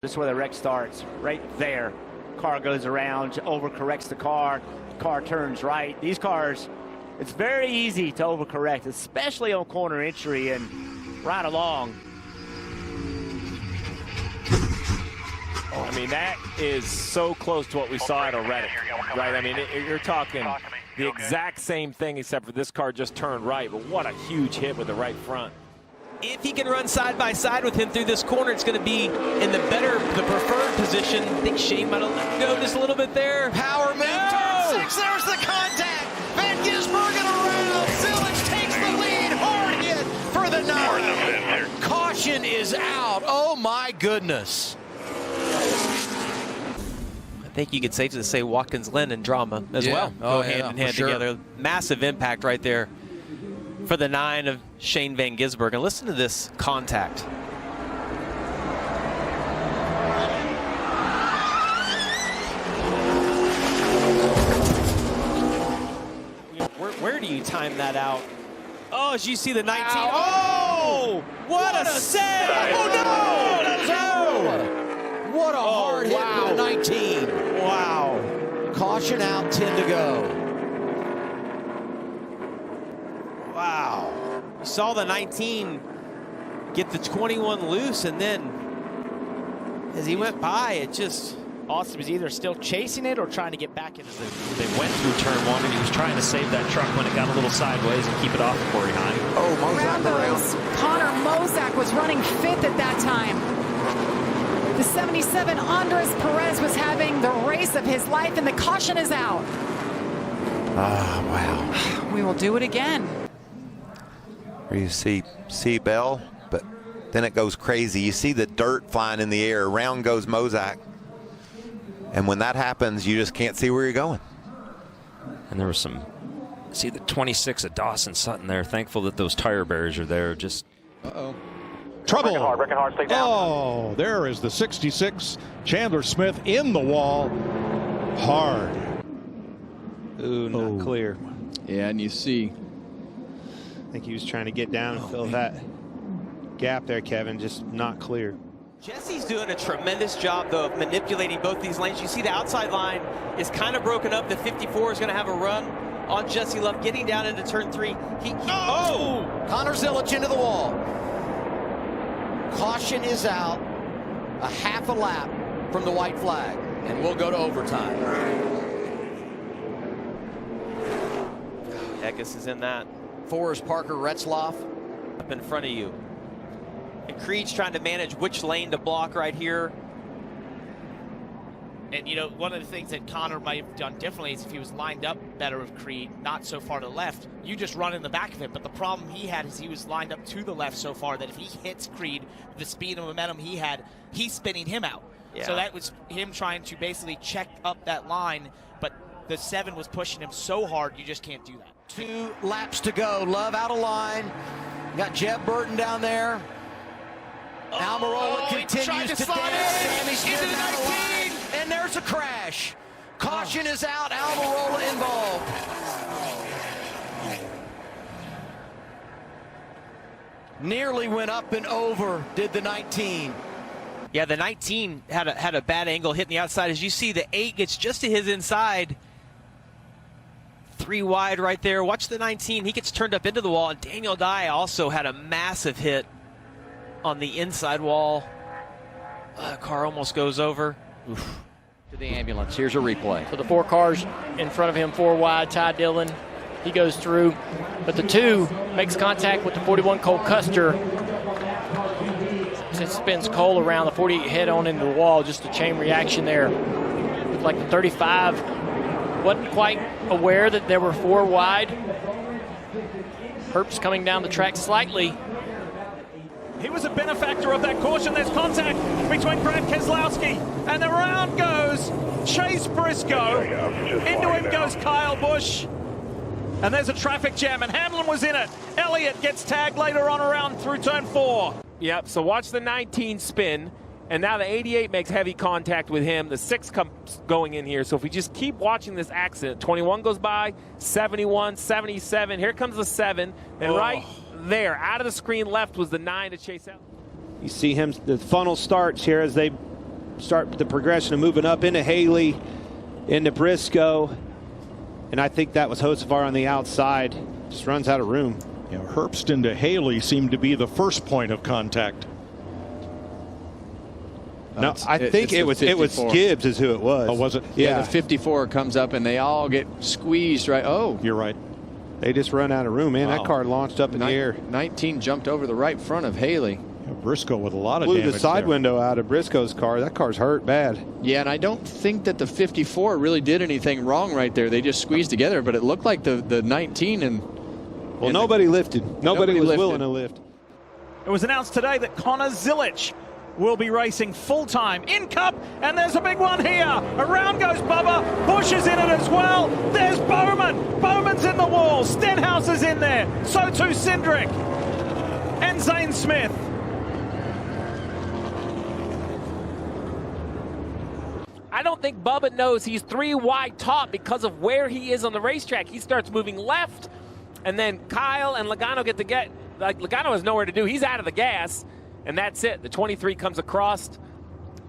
This is where the wreck starts, right there. Car goes around, overcorrects the car turns right. These cars, it's very easy to overcorrect, especially on corner entry and right along. I mean, that is so close to what we saw at a Reddit, right? I mean, you're talking the exact same thing, except for this car just turned right, but what a huge hit with the right front. If he can run side by side with him through this corner, it's going to be in the preferred position. I think Shane might have let go just a little bit there. Power move, turn 6, there's the contact. Van Gisbergen around. Zillage takes the lead. Hard hit for the 9. Caution is out. Oh my goodness. I think you could safely say Watkins Glen and drama as well. Go hand in hand together. Massive impact right there for the 9 of Shane Van Gisbergen. Listen to this contact. Where do you time that out? Oh, as you see the 19. Oh, what a save! Oh, no! What a hard hit for the 19. Wow. Caution out, 10 to go. Wow. You saw the 19 get the 21 loose, and then as he went by, it just... Austin was either still chasing it or trying to get back into it. They went through turn 1, and he was trying to save that truck when it got a little sideways and keep it off of Corey Hine. Oh, Mozak Rambo's Connor Mozak was running 5th at that time. The 77 Andres Perez was having the race of his life, and the caution is out. Ah, wow. We will do it again. You see Bell, but then it goes crazy. You see the dirt flying in the air. Around goes Mozak. And when that happens, you just can't see where you're going. And there was some, see the 26 of Dawson Sutton there. Thankful that those tire barriers are there. Just Trouble. Wrecking hard, stay down. Oh, there is the 66 Chandler Smith in the wall. Hard. Ooh, not clear. Yeah, and you see. I think he was trying to get down and fill that gap there, Kevin, just not clear. Jesse's doing a tremendous job, though, of manipulating both these lanes. You see the outside line is kind of broken up. The 54 is going to have a run on Jesse Love, getting down into turn 3. Connor Zillage into the wall. Caution is out. A half a lap from the white flag, and we'll go to overtime. Eckes is in that. 4 is Parker Retzloff. Up in front of you. And Creed's trying to manage which lane to block right here. And, you know, one of the things that Connor might have done differently is if he was lined up better with Creed, not so far to the left, you just run in the back of it. But the problem he had is he was lined up to the left so far that if he hits Creed, the speed and momentum he had, he's spinning him out. Yeah. So that was him trying to basically check up that line, but the 7 was pushing him so hard, you just can't do that. 2 laps to go. Love out of line. Got Jeb Burton down there. Almirola continues to dance. Into the 19. And there's a crash. Caution is out. Almirola involved. Nearly went up and over, did the 19. Yeah, the 19 had a bad angle hitting the outside. As you see, the 8 gets just to his inside. 3 wide right there. Watch the 19. He gets turned up into the wall. And Daniel Dye also had a massive hit on the inside wall. Car almost goes over. Oof. To the ambulance. Here's a replay. So the 4 cars in front of him, 4 wide. Ty Dillon, he goes through. But the 2 makes contact with the 41 Cole Custer. It spins Cole around, the 48 head on into the wall. Just a chain reaction there. Looked like the 35 wasn't quite aware that there were 4 wide. Herbst coming down the track slightly. He was a benefactor of that caution. There's contact between Brad Keselowski, and around goes Chase Briscoe. Into him goes Kyle Busch. And there's a traffic jam, and Hamlin was in it. Elliott gets tagged later on around through turn 4. Yep, so watch the 19 spin, and now the 88 makes heavy contact with him. The 6 comes going in here. So if we just keep watching this accident, 21 goes by, 71, 77. Here comes the 7, and right there, out of the screen left was the 9 to chase out. You see him, the funnel starts here as they start the progression of moving up into Haley, into Briscoe. And I think that was Hocevar on the outside. Just runs out of room. You know, Herbst into Haley seemed to be the first point of contact. No, I think it was Gibbs is who it was. Oh, was it? Yeah, the 54 comes up and they all get squeezed, right? Oh. You're right. They just run out of room, man. Wow. That car launched up in the air. 19 jumped over the right front of Haley. Yeah, Briscoe with a lot of damage. damage Blew the side there. window out of Briscoe's car. That car's hurt bad. Yeah, and I don't think that the 54 really did anything wrong right there. They just squeezed together, but it looked like the 19 and... Well, nobody lifted. Nobody was willing to lift. It was announced today that Connor Zilic will be racing full-time in Cup, and there's a big one here. Around goes Bubba. Busch is in it as well. There's Bowman. Bowman's in the wall. Stenhouse is in there. So too Cindric. And Zane Smith. I don't think Bubba knows he's 3 wide top because of where he is on the racetrack. He starts moving left, and then Kyle and Logano get to get, like, Logano has nowhere to do. He's out of the gas, and that's it. The 23 comes across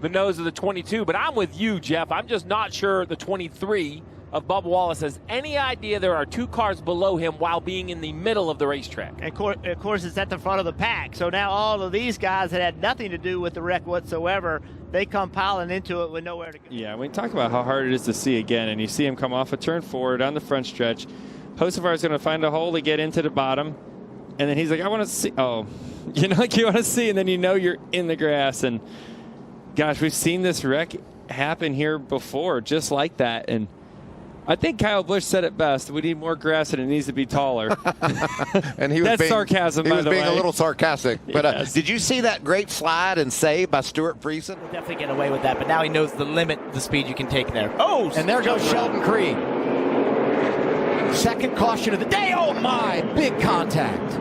the nose of the 22, but I'm with you, Jeff. I'm just not sure the 23 of Bubba Wallace has any idea there are 2 cars below him while being in the middle of the racetrack. And of course, it's at the front of the pack. So now all of these guys that had nothing to do with the wreck whatsoever, they come piling into it with nowhere to go. Yeah, we talk about how hard it is to see again, and you see him come off a turn forward on the front stretch. Hocevar is going to find a hole to get into the bottom, and then he's like, I want to see. Oh, you know, like you want to see, and then you know you're in the grass. And gosh, we've seen this wreck happen here before, just like that. And I think Kyle Busch said it best. We need more grass, and it needs to be taller. And he was That's being, sarcasm, he by was the being way. a little sarcastic. But Yes. did you see that great slide and save by Stuart Friesen? He'll definitely get away with that, but now he knows the limit, the speed you can take there. Oh, and there goes Sheldon Creed. Second caution of the day. Oh my, big contact.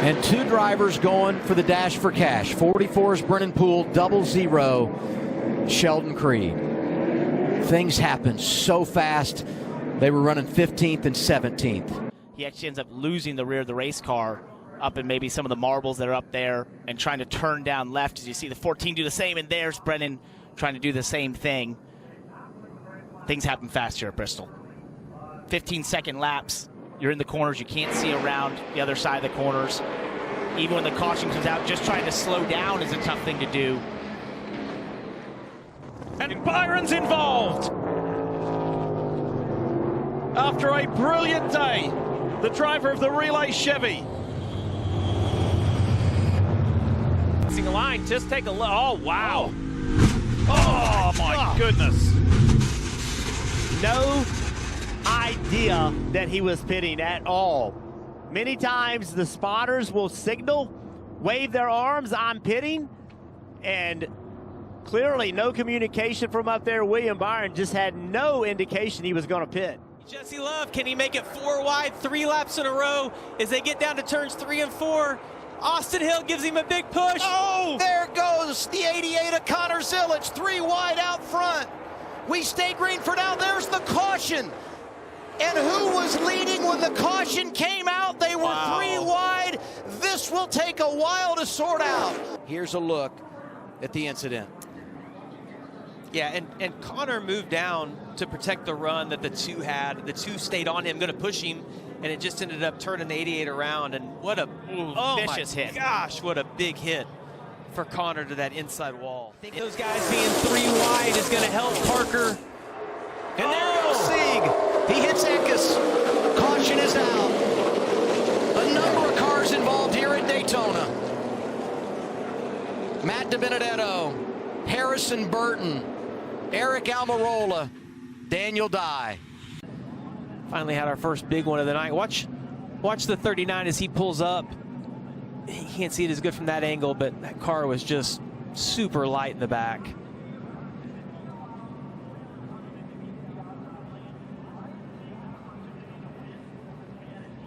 And 2 drivers going for the dash for cash. 44's Brennan Poole, 00 Sheldon Creed. Things happen so fast. They were running 15th and 17th. He actually ends up losing the rear of the race car up in maybe some of the marbles that are up there and trying to turn down left as you see the 14 do the same, and there's Brennan trying to do the same thing. Things happen fast here at Bristol. 15-second laps. You're in the corners. You can't see around the other side of the corners. Even when the caution comes out, just trying to slow down is a tough thing to do. And Byron's involved. After a brilliant day, the driver of the Relay Chevy. Passing a line, just take a look. Oh, wow. Oh, my goodness. No idea that he was pitting at all. Many times the spotters will signal, wave their arms, I'm pitting, and clearly no communication from up there. William Byron just had no indication he was going to pit. Jesse Love, can he make it 4 wide, 3 laps in a row as they get down to turns 3 and 4? Austin Hill gives him a big push. Oh, there goes the 88 of Connor Zilic, 3 wide out front. We stay green for now. There's the caution. And who was leading when the caution came out? They were 3 wide. This will take a while to sort out. Here's a look at the incident. Yeah, and Connor moved down to protect the run that the 2 had. The 2 stayed on him, going to push him, and it just ended up turning the 88 around. And what a vicious hit. Gosh, what a big hit for Connor to that inside wall. I think those guys being 3 wide is going to help Parker. And there goes Sieg. He hits Eckes. Caution is out. A number of cars involved here at Daytona. Matt DiBenedetto, Harrison Burton, Eric Almirola, Daniel Dye. Finally had our first big one of the night. Watch the 39 as he pulls up. You can't see it as good from that angle, but that car was just super light in the back.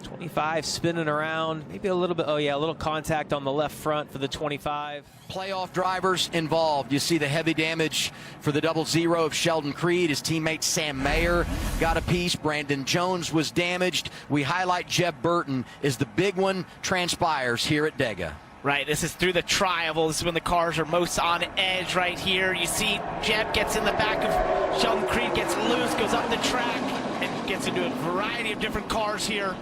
25 spinning around, maybe a little bit, oh yeah, a little contact on the left front for the 25. Playoff drivers involved. You see the heavy damage for the 00 of Sheldon Creed. His teammate Sam Mayer got a piece. Brandon Jones was damaged. We highlight Jeb Burton as the big one transpires here at Dega. Right, this is through the tri-oval. This is when the cars are most on edge right here. You see Jeb gets in the back of Sheldon Creed, gets loose, goes up the track, and gets into a variety of different cars here.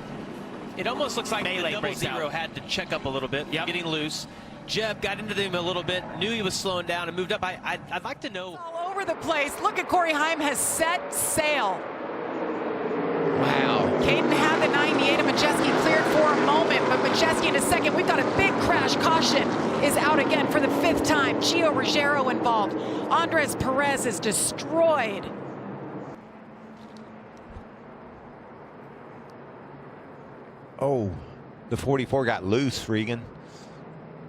It almost looks like Melee the breaks double-zero out. had to check up a little bit, getting loose. Jeb got into him a little bit, knew he was slowing down and moved up. I'd like to know. All over the place. Look at Corey Heim has set sail. Wow. Caden had the 98 and Majeski cleared for a moment, but Majeski in a second. We've got a big crash. Caution is out again for the 5th time. Gio Ruggiero involved. Andres Perez is destroyed. Oh, the 44 got loose, Regan.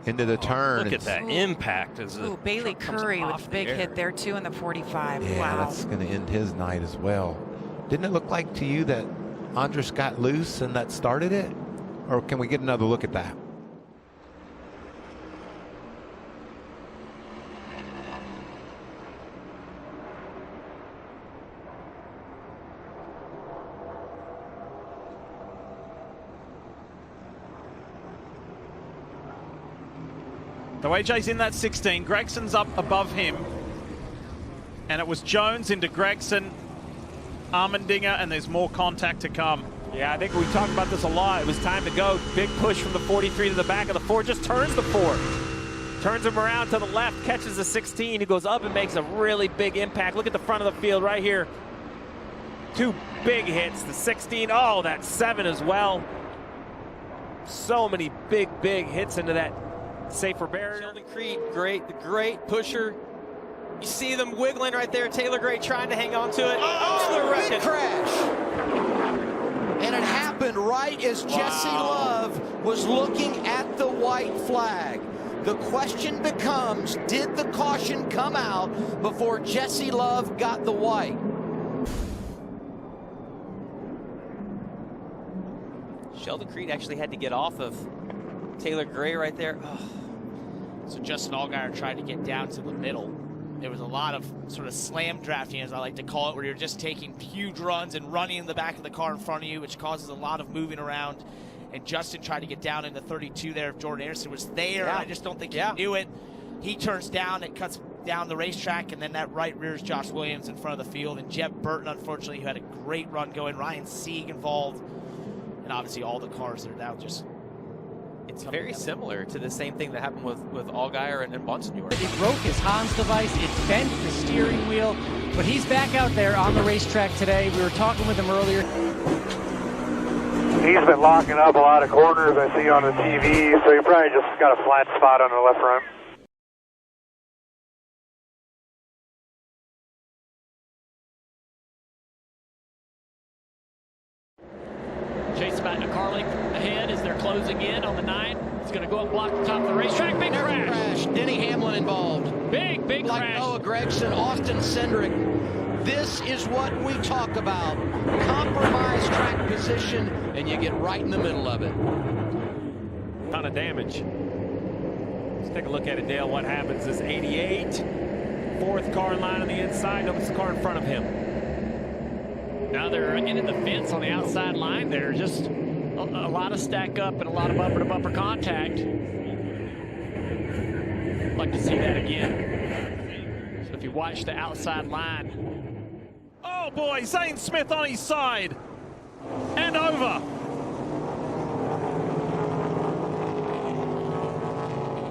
Into the turn. Look at that impact. Ooh, Bailey Curry with a big hit there too in the 45. Yeah, wow. that's going to end his night as well. Didn't it look like to you that Andres got loose and that started it? Or can we get another look at that? The way Jay's in that 16, Gregson's up above him. And it was Jones into Gregson, Armendinger, and there's more contact to come. Yeah, I think we talked about this a lot. It was time to go. Big push from the 43 to the back of the 4. Just turns the 4. Turns him around to the left, catches the 16. He goes up and makes a really big impact. Look at the front of the field right here. 2 big hits. The 16, oh, that 7 as well. So many big hits into that safer barrier. Sheldon Creed, great pusher. You see them wiggling right there. Taylor Gray trying to hang on to it. Oh, big crash. And it happened right as Jesse Love was looking at the white flag. The question becomes, did the caution come out before Jesse Love got the white? Sheldon Creed actually had to get off of Taylor Gray right there. Oh. So Justin Allgaier tried to get down to the middle. There was a lot of sort of slam drafting, as I like to call it, where you're just taking huge runs and running in the back of the car in front of you, which causes a lot of moving around. And Justin tried to get down into 32 there. If Jordan Anderson was there, I just don't think he knew it. He turns down, it cuts down the racetrack, and then that right rears Josh Williams in front of the field. And Jeb Burton, unfortunately, who had a great run going. Ryan Sieg involved. And obviously all the cars that are now just... It's very similar to the same thing that happened with Allgaier and Bonsignor. It broke his Hans device, it bent the steering wheel, but he's back out there on the racetrack today. We were talking with him earlier. He's been locking up a lot of corners I see on the TV, so he probably just got a flat spot on the left front. Chase about a car length ahead as they're closing in on the 9. It's going to go up, block the top of the racetrack. Big crash. Denny Hamlin involved. Big like crash. Noah Gragson, Austin Cindric. This is what we talk about. Compromise track position, and you get right in the middle of it. Ton of damage. Let's take a look at it, Dale. What happens is 88. 4th car in line on the inside. Notice the car in front of him. Now they're into the fence on the outside line. They're just a lot of stack up and a lot of bumper-to-bumper contact. Like to see that again. So if you watch the outside line. Oh boy, Zane Smith on his side. And over.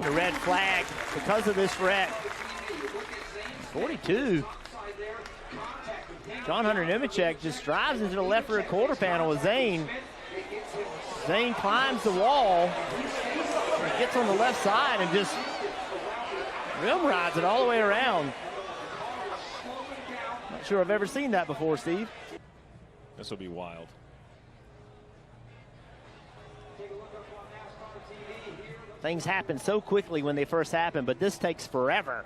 The red flag because of this wreck. 42. John Hunter Nemechek just drives into the left rear quarter panel with Zane. Zane climbs the wall, gets on the left side, and just rim rides it all the way around. Not sure I've ever seen that before, Steve. This will be wild. Things happen so quickly when they first happen, but this takes forever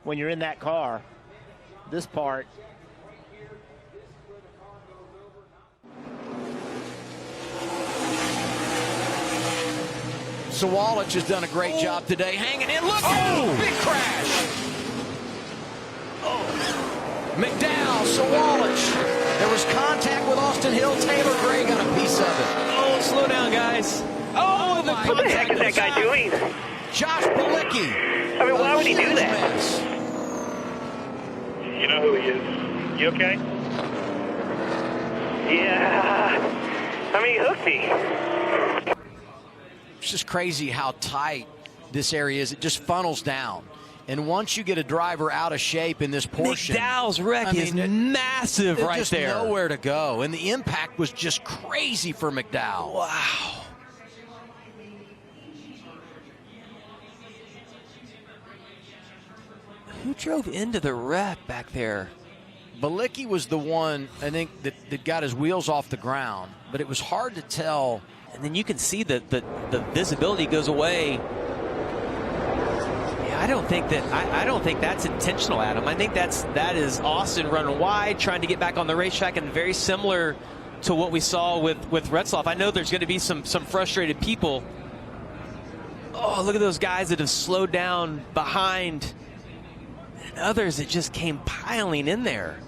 when you're in that car. This part. Sawalich has done a great job today, hanging in. Look, big crash. McDowell, Sawalich. There was contact with Austin Hill. Taylor Gray got a piece of it. Oh, slow down, guys. Oh, what the heck is that guy doing? Josh Bilicki. I mean, why would he do that? Miss. You know who he is. You okay? Yeah. I mean, he hooked me. It's just crazy how tight this area is. It just funnels down. And once you get a driver out of shape in this portion, McDowell's wreck is massive right just there. Nowhere to go. And the impact was just crazy for McDowell. Wow. Who drove into the wreck back there? Bilicki was the one, I think, that got his wheels off the ground. But it was hard to tell. And then you can see that the visibility goes away. Yeah, I don't think that's intentional, Adam. I think that is Austin running wide, trying to get back on the racetrack, and very similar to what we saw with Retzlaff. I know there's going to be some frustrated people. Oh, look at those guys that have slowed down behind, and others that just came piling in there.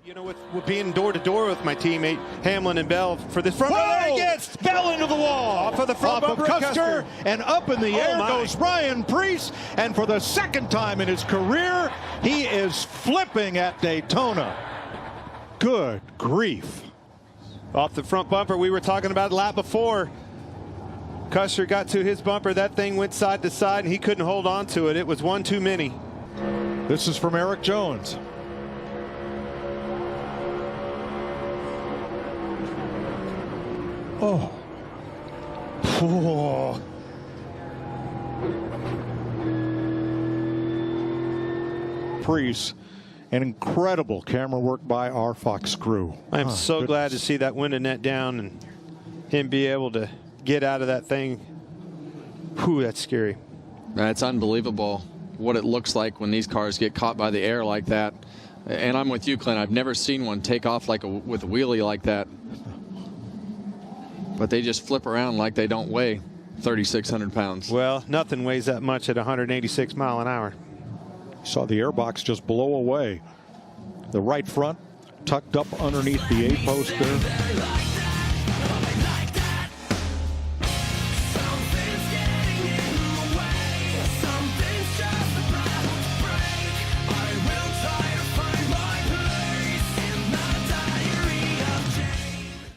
You know, with being door-to-door with my teammate Hamlin and Bell for this front. Whoa! There he gets Bell into the wall. Off of the front of Custer, and up in the air goes Ryan Preece. And for the second time in his career, he is flipping at Daytona. Good grief. Off the front bumper, we were talking about a lap before. Custer got to his bumper. That thing went side to side, and he couldn't hold on to it. It was one too many. This is from Eric Jones. Oh. Oh. Preece, an incredible camera work by our Fox crew. I am so glad to see that window net down and him be able to get out of that thing. Whew, that's scary. It's unbelievable what it looks like when these cars get caught by the air like that. And I'm with you, Clint. I've never seen one take off with a wheelie like that. But they just flip around like they don't weigh 3,600 pounds. Well, nothing weighs that much at 186 mile an hour. Saw the airbox just blow away. The right front tucked up underneath the A-post there.